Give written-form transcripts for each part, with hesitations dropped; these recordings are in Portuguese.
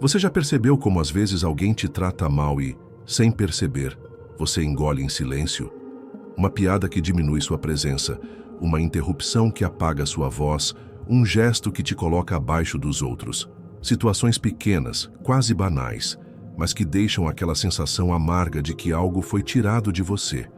Você já percebeu como às vezes alguém te trata mal e, sem perceber, você engole em silêncio? Uma piada que diminui sua presença, uma interrupção que apaga sua voz, um gesto que te coloca abaixo dos outros. Situações pequenas, quase banais, mas que deixam aquela sensação amarga de que algo foi tirado de você.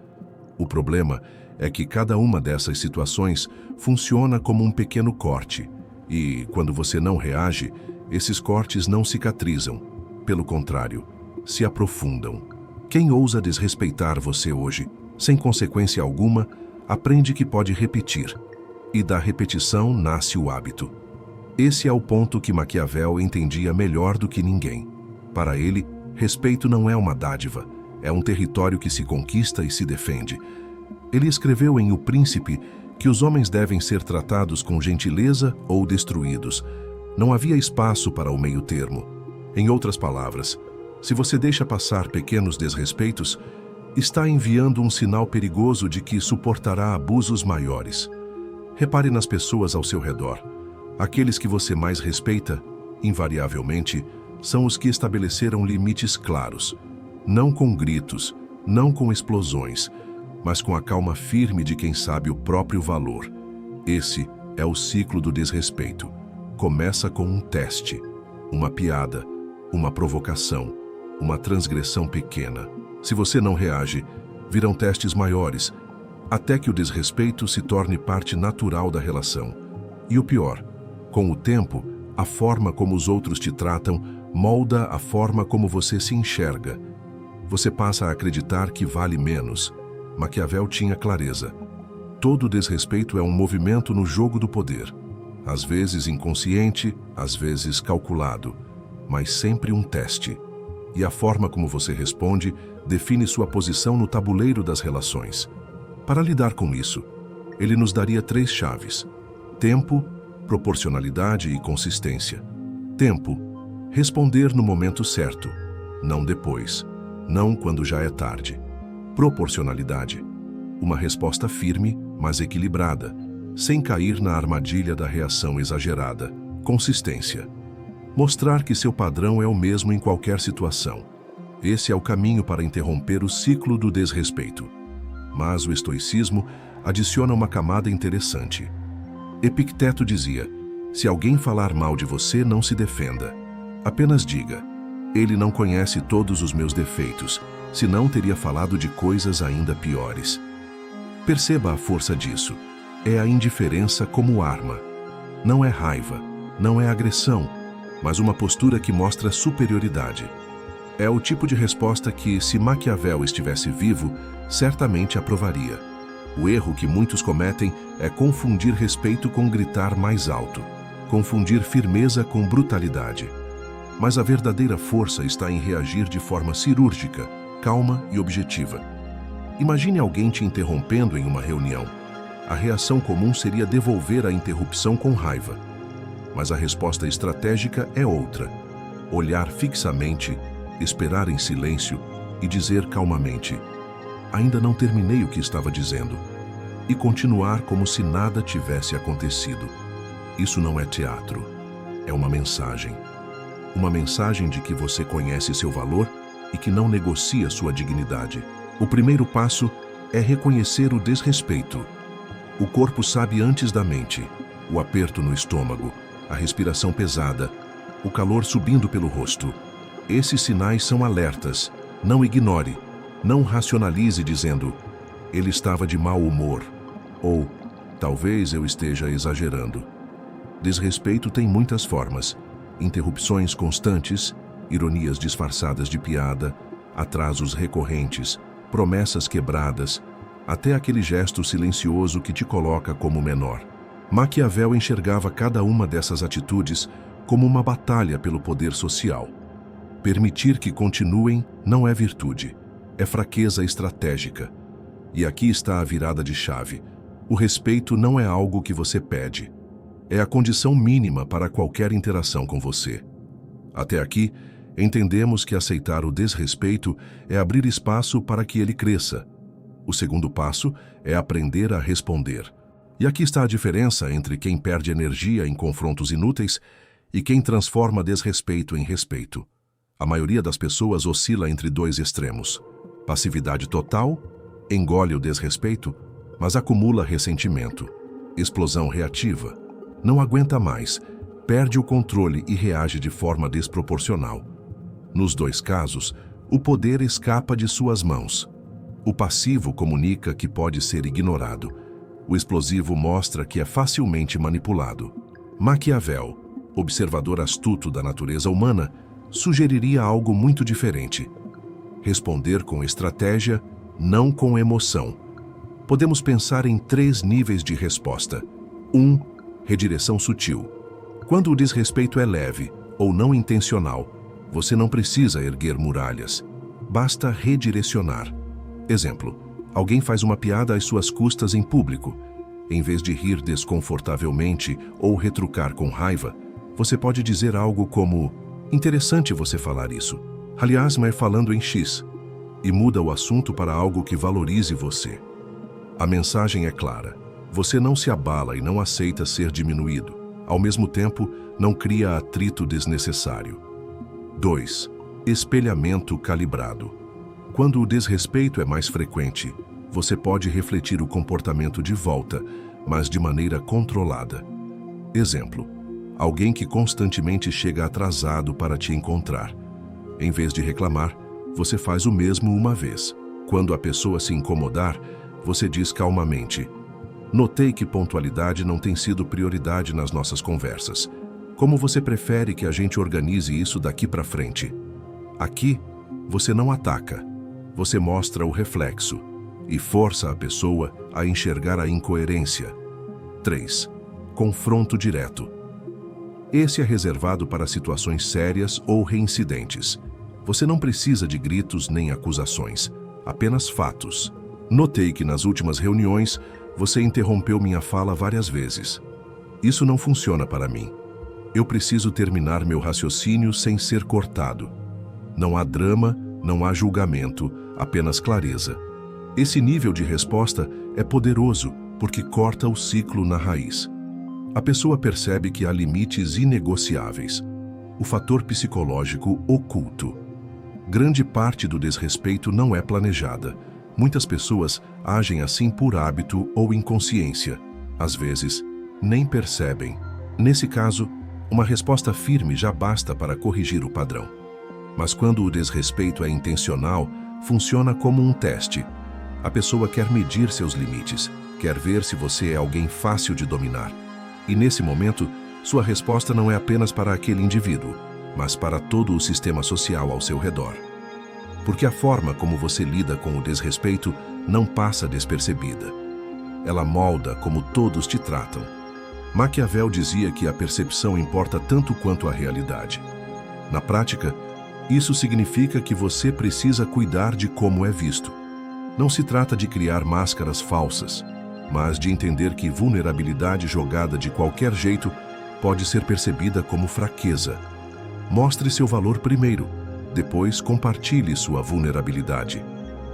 O problema é que cada uma dessas situações funciona como um pequeno corte, e, quando você não reage, esses cortes não cicatrizam. Pelo contrário, se aprofundam. Quem ousa desrespeitar você hoje, sem consequência alguma, aprende que pode repetir. E da repetição nasce o hábito. Esse é o ponto que Maquiavel entendia melhor do que ninguém. Para ele, respeito não é uma dádiva, é um território que se conquista e se defende. Ele escreveu em O Príncipe que os homens devem ser tratados com gentileza ou destruídos. Não havia espaço para o meio termo. Em outras palavras, se você deixa passar pequenos desrespeitos, está enviando um sinal perigoso de que suportará abusos maiores. Repare nas pessoas ao seu redor. Aqueles que você mais respeita, invariavelmente, são os que estabeleceram limites claros. Não com gritos, não com explosões, mas com a calma firme de quem sabe o próprio valor. Esse é o ciclo do desrespeito. Começa com um teste, uma piada, uma provocação, uma transgressão pequena. Se você não reage, virão testes maiores, até que o desrespeito se torne parte natural da relação. E o pior, com o tempo, a forma como os outros te tratam molda a forma como você se enxerga. Você passa a acreditar que vale menos. Maquiavel tinha clareza. Todo desrespeito é um movimento no jogo do poder. Às vezes inconsciente, às vezes calculado, mas sempre um teste. E a forma como você responde define sua posição no tabuleiro das relações. Para lidar com isso, ele nos daria 3 chaves: tempo, proporcionalidade e consistência. Tempo: responder no momento certo, não depois, não quando já é tarde. Proporcionalidade: uma resposta firme, mas equilibrada, sem cair na armadilha da reação exagerada. Consistência: mostrar que seu padrão é o mesmo em qualquer situação. Esse é o caminho para interromper o ciclo do desrespeito. Mas o estoicismo adiciona uma camada interessante. Epicteto dizia: se alguém falar mal de você, não se defenda. Apenas diga: ele não conhece todos os meus defeitos, senão teria falado de coisas ainda piores. Perceba a força disso. É a indiferença como arma. Não é raiva, não é agressão, mas uma postura que mostra superioridade. É o tipo de resposta que, se Maquiavel estivesse vivo, certamente aprovaria. O erro que muitos cometem é confundir respeito com gritar mais alto, confundir firmeza com brutalidade. Mas a verdadeira força está em reagir de forma cirúrgica, calma e objetiva. Imagine alguém te interrompendo em uma reunião. A reação comum seria devolver a interrupção com raiva. Mas a resposta estratégica é outra. Olhar fixamente, esperar em silêncio e dizer calmamente: ainda não terminei o que estava dizendo. E continuar como se nada tivesse acontecido. Isso não é teatro. É uma mensagem. Uma mensagem de que você conhece seu valor e que não negocia sua dignidade. O primeiro passo é reconhecer o desrespeito. O corpo sabe antes da mente. O aperto no estômago, a respiração pesada, o calor subindo pelo rosto. Esses sinais são alertas. Não ignore. Não racionalize dizendo: ele estava de mau humor. Ou, talvez eu esteja exagerando. Desrespeito tem muitas formas. Interrupções constantes, ironias disfarçadas de piada, atrasos recorrentes, promessas quebradas, até aquele gesto silencioso que te coloca como menor. Maquiavel enxergava cada uma dessas atitudes como uma batalha pelo poder social. Permitir que continuem não é virtude, é fraqueza estratégica. E aqui está a virada de chave. O respeito não é algo que você pede. É a condição mínima para qualquer interação com você. Até aqui, entendemos que aceitar o desrespeito é abrir espaço para que ele cresça. O segundo passo é aprender a responder. E aqui está a diferença entre quem perde energia em confrontos inúteis e quem transforma desrespeito em respeito. A maioria das pessoas oscila entre dois extremos. Passividade total, engole o desrespeito, mas acumula ressentimento. Explosão reativa, não aguenta mais, perde o controle e reage de forma desproporcional. Nos dois casos, o poder escapa de suas mãos. O passivo comunica que pode ser ignorado. O explosivo mostra que é facilmente manipulado. Maquiavel, observador astuto da natureza humana, sugeriria algo muito diferente. Responder com estratégia, não com emoção. Podemos pensar em 3 níveis de resposta. 1. Redireção sutil. Quando o desrespeito é leve ou não intencional, você não precisa erguer muralhas. Basta redirecionar. Exemplo: alguém faz uma piada às suas custas em público. Em vez de rir desconfortavelmente ou retrucar com raiva, você pode dizer algo como: interessante você falar isso. Aliás, mas falando em X. E muda o assunto para algo que valorize você. A mensagem é clara. Você não se abala e não aceita ser diminuído. Ao mesmo tempo, não cria atrito desnecessário. 2. Espelhamento calibrado. Quando o desrespeito é mais frequente, você pode refletir o comportamento de volta, mas de maneira controlada. Exemplo: alguém que constantemente chega atrasado para te encontrar. Em vez de reclamar, você faz o mesmo uma vez. Quando a pessoa se incomodar, você diz calmamente: notei que pontualidade não tem sido prioridade nas nossas conversas. Como você prefere que a gente organize isso daqui para frente? Aqui, você não ataca. Você mostra o reflexo e força a pessoa a enxergar a incoerência. 3. Confronto direto. Esse é reservado para situações sérias ou reincidentes. Você não precisa de gritos nem acusações, apenas fatos. Notei que nas últimas reuniões você interrompeu minha fala várias vezes. Isso não funciona para mim. Eu preciso terminar meu raciocínio sem ser cortado. Não há drama, não há julgamento, apenas clareza. Esse nível de resposta é poderoso porque corta o ciclo na raiz. A pessoa percebe que há limites inegociáveis. O fator psicológico oculto. Grande parte do desrespeito não é planejada. Muitas pessoas agem assim por hábito ou inconsciência. Às vezes, nem percebem. Nesse caso, uma resposta firme já basta para corrigir o padrão. Mas quando o desrespeito é intencional, funciona como um teste. A pessoa quer medir seus limites, quer ver se você é alguém fácil de dominar. E nesse momento, sua resposta não é apenas para aquele indivíduo, mas para todo o sistema social ao seu redor. Porque a forma como você lida com o desrespeito não passa despercebida. Ela molda como todos te tratam. Maquiavel dizia que a percepção importa tanto quanto a realidade. Na prática, isso significa que você precisa cuidar de como é visto. Não se trata de criar máscaras falsas, mas de entender que vulnerabilidade jogada de qualquer jeito pode ser percebida como fraqueza. Mostre seu valor primeiro, depois compartilhe sua vulnerabilidade,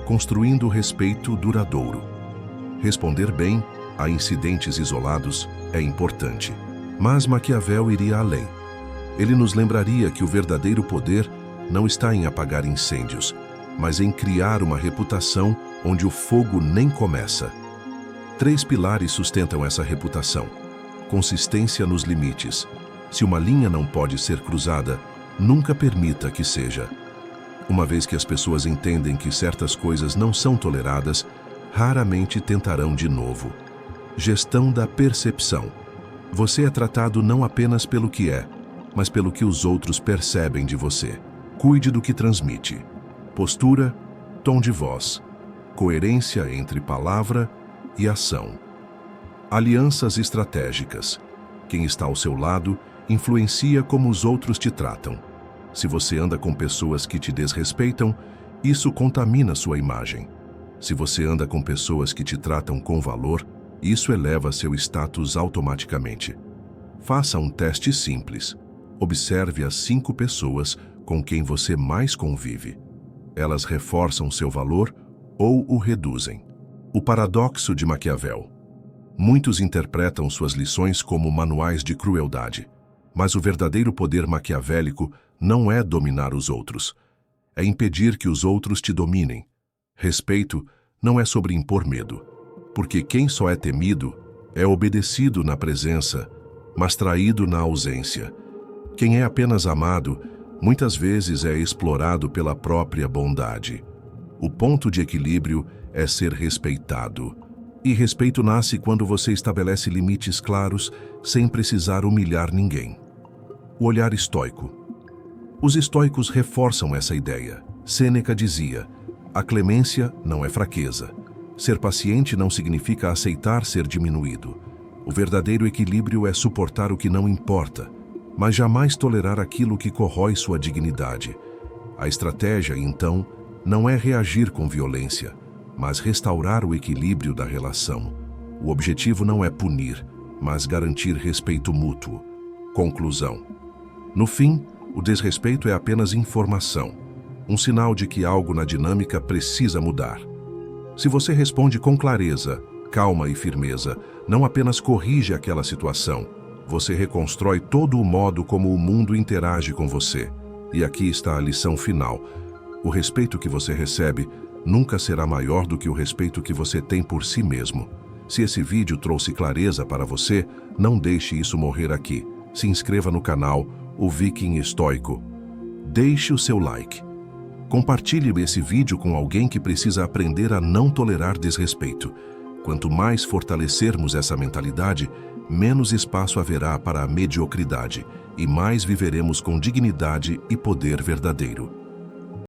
construindo respeito duradouro. Responder bem a incidentes isolados é importante, mas Maquiavel iria além. Ele nos lembraria que o verdadeiro poder não está em apagar incêndios, mas em criar uma reputação onde o fogo nem começa. 3 pilares sustentam essa reputação. Consistência nos limites. Se uma linha não pode ser cruzada, nunca permita que seja. Uma vez que as pessoas entendem que certas coisas não são toleradas, raramente tentarão de novo. Gestão da percepção. Você é tratado não apenas pelo que é, mas pelo que os outros percebem de você. Cuide do que transmite. Postura, tom de voz, coerência entre palavra e ação. Alianças estratégicas. Quem está ao seu lado influencia como os outros te tratam. Se você anda com pessoas que te desrespeitam, isso contamina sua imagem. Se você anda com pessoas que te tratam com valor, isso eleva seu status automaticamente. Faça um teste simples. Observe as 5 pessoas com quem você mais convive. Elas reforçam seu valor ou o reduzem. O paradoxo de Maquiavel. Muitos interpretam suas lições como manuais de crueldade. Mas o verdadeiro poder maquiavélico não é dominar os outros. É impedir que os outros te dominem. Respeito não é sobre impor medo, porque quem só é temido é obedecido na presença, mas traído na ausência. Quem é apenas amado, muitas vezes é explorado pela própria bondade. O ponto de equilíbrio é ser respeitado. E respeito nasce quando você estabelece limites claros, sem precisar humilhar ninguém. O olhar estoico. Os estoicos reforçam essa ideia. Sêneca dizia: a clemência não é fraqueza. Ser paciente não significa aceitar ser diminuído. O verdadeiro equilíbrio é suportar o que não importa, mas jamais tolerar aquilo que corrói sua dignidade. A estratégia, então, não é reagir com violência, mas restaurar o equilíbrio da relação. O objetivo não é punir, mas garantir respeito mútuo. Conclusão. No fim, o desrespeito é apenas informação, um sinal de que algo na dinâmica precisa mudar. Se você responde com clareza, calma e firmeza, não apenas corrige aquela situação, você reconstrói todo o modo como o mundo interage com você. E aqui está a lição final. O respeito que você recebe nunca será maior do que o respeito que você tem por si mesmo. Se esse vídeo trouxe clareza para você, não deixe isso morrer aqui. Se inscreva no canal O Viking Estoico. Deixe o seu like. Compartilhe esse vídeo com alguém que precisa aprender a não tolerar desrespeito. Quanto mais fortalecermos essa mentalidade, menos espaço haverá para a mediocridade e mais viveremos com dignidade e poder verdadeiro.